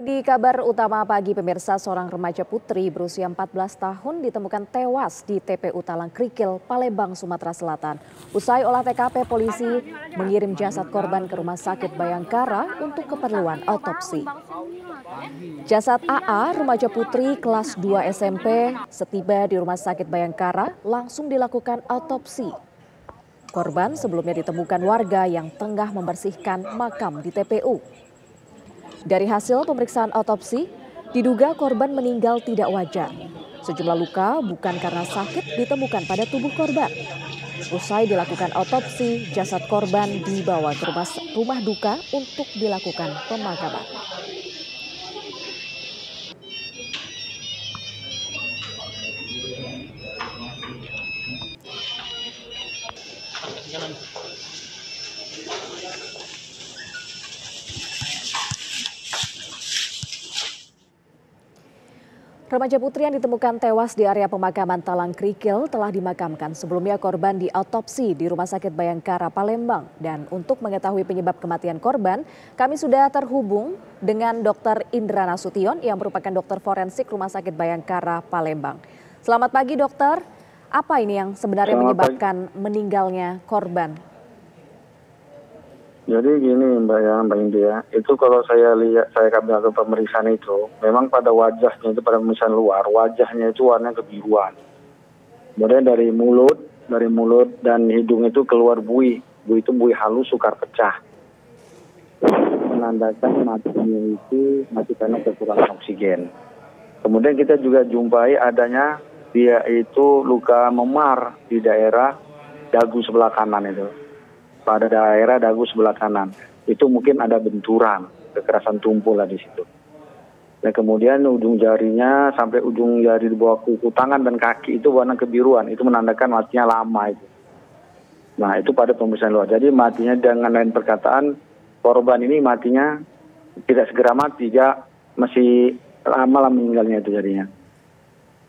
Di kabar utama pagi pemirsa, seorang remaja putri berusia 14 tahun ditemukan tewas di TPU Talang Krikil, Palembang, Sumatera Selatan. Usai olah TKP, polisi mengirim jasad korban ke Rumah Sakit Bayangkara untuk keperluan otopsi. Jasad AA, remaja putri kelas 2 SMP, setiba di Rumah Sakit Bayangkara langsung dilakukan otopsi. Korban sebelumnya ditemukan warga yang tengah membersihkan makam di TPU. Dari hasil pemeriksaan otopsi, diduga korban meninggal tidak wajar. Sejumlah luka bukan karena sakit ditemukan pada tubuh korban. Usai dilakukan otopsi, jasad korban dibawa ke rumah duka untuk dilakukan pemakaman. Remaja putri yang ditemukan tewas di area pemakaman Talang Krikil telah dimakamkan. Sebelumnya korban diautopsi di Rumah Sakit Bayangkara, Palembang. Dan untuk mengetahui penyebab kematian korban, kami sudah terhubung dengan Dr. Indra Nasution yang merupakan dokter forensik Rumah Sakit Bayangkara, Palembang. Selamat pagi dokter, apa ini yang sebenarnya menyebabkan meninggalnya korban? Jadi gini Mbak India, itu kalau saya lihat, saya ambil pemeriksaan itu, memang pada wajahnya itu, pada pemeriksaan luar, wajahnya itu warnanya kebiruan. Kemudian dari mulut dan hidung itu keluar buih itu buih halus sukar pecah. Menandakan matinya itu mati karena kekurangan oksigen. Kemudian kita juga jumpai adanya dia itu luka memar di daerah dagu sebelah kanan itu. Pada daerah dagu sebelah kanan itu mungkin ada benturan, kekerasan tumpul lah di situ. Dan kemudian ujung jarinya sampai ujung jari di bawah kuku tangan dan kaki itu warna kebiruan, itu menandakan matinya lama itu. Nah itu pada pemeriksaan luar. Jadi matinya dengan lain perkataan, korban ini matinya tidak segera mati, dia masih lama meninggalnya itu jadinya.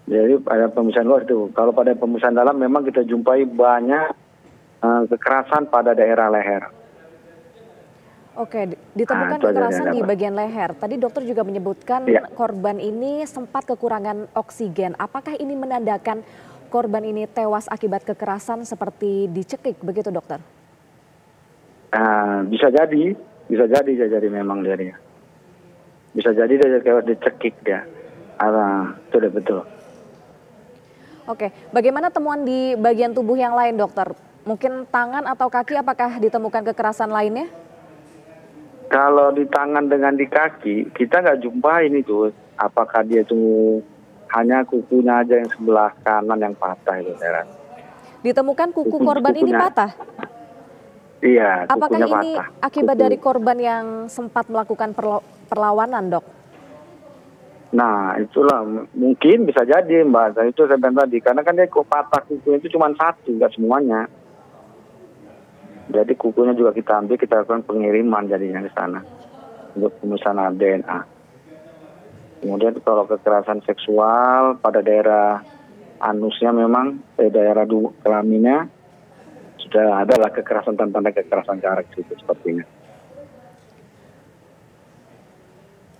Jadi pada pemeriksaan luar itu. Kalau pada pemeriksaan dalam memang kita jumpai banyak kekerasan pada daerah leher. Oke, ditemukan kekerasan di bagian leher. Tadi dokter juga menyebutkan korban ini sempat kekurangan oksigen. Apakah ini menandakan korban ini tewas akibat kekerasan seperti dicekik, begitu dokter? Bisa jadi memang jadinya. Bisa jadi dia tewas dicekik dia. Itu udah betul. Oke, bagaimana temuan di bagian tubuh yang lain dokter? Mungkin tangan atau kaki, apakah ditemukan kekerasan lainnya? Kalau di tangan dengan di kaki, kita nggak jumpai ini tuh. Apakah dia itu hanya kukunya aja yang sebelah kanan yang patah itu, Heran. Ditemukan kuku korban ini patah? Iya, kukunya patah. Apakah ini akibat dari korban yang sempat melakukan perlawanan, dok? Nah, itulah mungkin bisa jadi, Mbak. Dan itu saya bilang tadi, karena kan dia patah kukunya itu cuma satu, nggak semuanya. Jadi kukunya juga kita ambil, kita lakukan pengiriman jadinya ke sana untuk pemeriksaan DNA. Kemudian kalau kekerasan seksual pada daerah anusnya memang daerah kelaminnya sudah ada lah kekerasan, tanda kekerasan karakter itu sepertinya.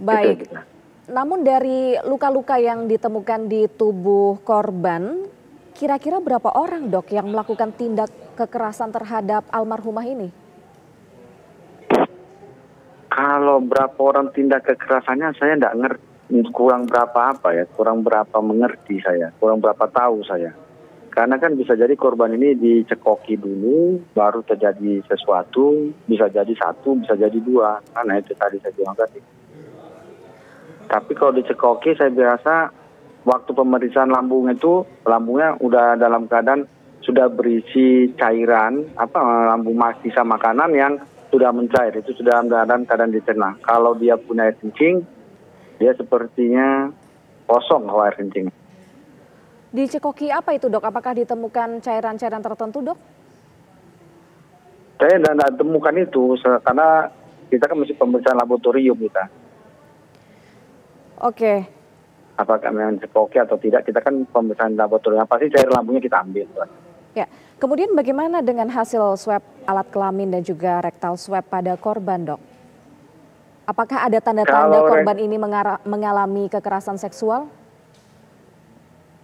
Baik. Namun dari luka-luka yang ditemukan di tubuh korban, kira-kira berapa orang dok yang melakukan tindak kekerasan terhadap almarhumah ini? Kalau berapa orang tindak kekerasannya saya tidak ngerti, kurang berapa mengerti saya, kurang berapa tahu saya. Karena kan bisa jadi korban ini dicekoki dulu, baru terjadi sesuatu, bisa jadi satu, bisa jadi dua. Karena itu tadi saya bilang tadi. Tapi kalau dicekoki saya biasa waktu pemeriksaan lambungnya udah dalam keadaan sudah berisi cairan, lambung sisa makanan yang sudah mencair, itu sudah dalam keadaan dicerna. Kalau dia punya air kencing, dia sepertinya kosong kalau air kencing. Dicekoki apa itu dok? Apakah ditemukan cairan-cairan tertentu dok? Saya tidak temukan itu, karena kita kan masih pemeriksaan laboratorium kita. Oke. Apakah memang cekoki atau tidak, kita kan pemeriksaan laboratorium, pasti cair lambungnya kita ambil. Ya, kemudian bagaimana dengan hasil swab alat kelamin dan juga rektal swab pada korban dok? Apakah ada tanda-tanda Kalau korban ini mengalami kekerasan seksual?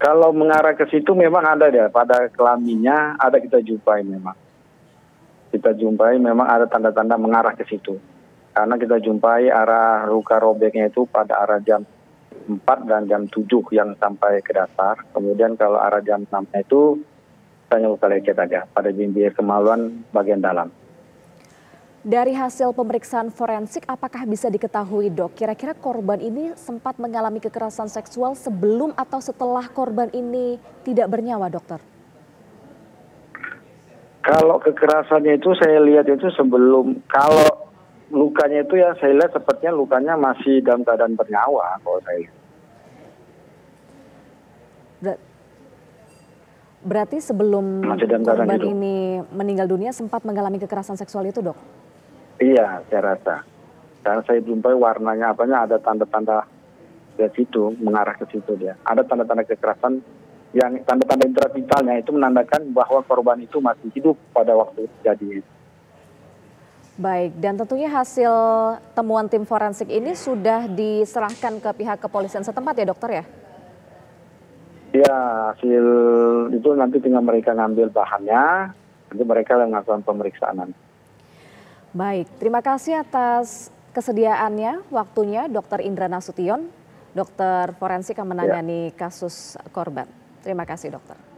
kalau mengarah ke situ memang ada ya, pada kelaminnya ada kita jumpai memang. Kita jumpai memang ada tanda-tanda mengarah ke situ. Karena kita jumpai arah luka robeknya itu pada arah jam 4 dan jam 7 yang sampai ke dasar. Kemudian kalau arah jam 6 itu hanya luka lecet aja pada bibir kemaluan bagian dalam. Dari hasil pemeriksaan forensik, apakah bisa diketahui, Dok, kira-kira korban ini sempat mengalami kekerasan seksual sebelum atau setelah korban ini tidak bernyawa, Dokter? Kalau kekerasannya itu saya lihat itu sebelum, kalau lukanya itu ya saya lihat sepertinya lukanya masih dalam keadaan bernyawa kalau saya lihat. Berarti sebelum korban ini meninggal dunia sempat mengalami kekerasan seksual itu, Dok? Iya, saya rasa. Karena saya jumpai warnanya apanya ada tanda-tanda ke situ, mengarah ke situ dia. Ada tanda-tanda kekerasan yang tanda-tanda intravitalnya itu menandakan bahwa korban itu masih hidup pada waktu terjadi. Baik, dan tentunya hasil temuan tim forensik ini sudah diserahkan ke pihak kepolisian setempat ya, Dokter ya? Ya, hasil itu nanti tinggal mereka ngambil bahannya, nanti mereka yang melakukan pemeriksaan. Baik, terima kasih atas kesediaannya, waktunya Dr. Indra Nasution, dokter forensik yang menangani kasus korban. Terima kasih, Dokter.